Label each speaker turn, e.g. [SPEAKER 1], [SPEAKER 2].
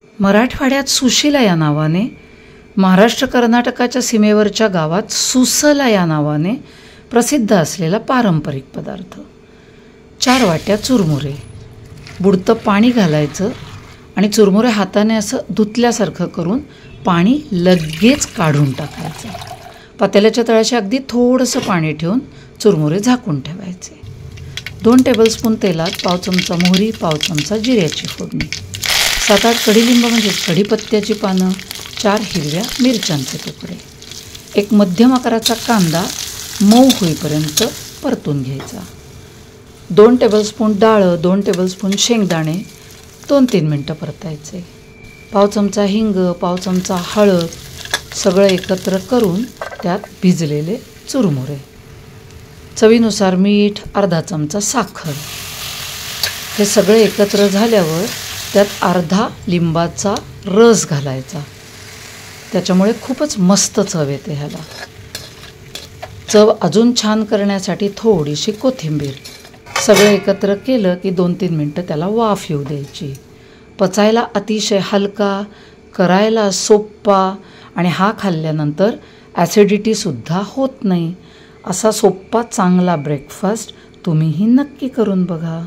[SPEAKER 1] मराठवाड्यात सुशीला या नावाने, महाराष्ट्र कर्नाटकाच्या सीमेवरच्या गावात सुसला या नावाने प्रसिद्ध असलेला पारंपरिक पदार्थ. 4 वाट्या चुरमुरे, बुडतं पाणी घालायचं आणि चुरमुरे हाताने असं धुतल्यासारखं करून पाणी लगेच काढून टाकायचं. पातेल्याच्या तळाशी अगदी थोडंसं पाणी ठेवून चुरमुरे झाकून ठेवायचे. 2 टेबलस्पून तेलात पाव चमचा मोहरी, पाव चमचा जिऱ्याची फोडणी, 7-8 कढीलिंब म्हणजेच कढीपत्त्याची पानं, 4 हिरव्या मिरच्यांचे तुकडे, एक मध्यम आकाराचा कांदा मऊ होईपर्यंत परतून घ्यायचा. 2 टेबलस्पून डाळ, 2 टेबलस्पून शेंगदाणे 2-3 मिनटं परतायचे. पाव चमचा हिंग, पाव चमचा हळद सगळं एकत्र करून त्यात भिजलेले चुरमुरे, चवीनुसार मीठ, अर्धा चमचा साखर. हे सगळे एकत्र झाल्यावर त्यात अर्धा लिंबाचा रस घालायचा. त्याच्यामुळे खूपच मस्त चव येते ह्याला. चव अजून छान करण्यासाठी थोडीशी कोथिंबीर. सगळं एकत्र केलं की 2-3 मिनटं त्याला वाफ येऊ द्यायची. पचायला अतिशय हलका, करायला सोप्पा आणि हा खाल्ल्यानंतर ॲसिडिटीसुद्धा होत नाही असा सोप्पा चांगला ब्रेकफास्ट तुम्हीही नक्की करून बघा.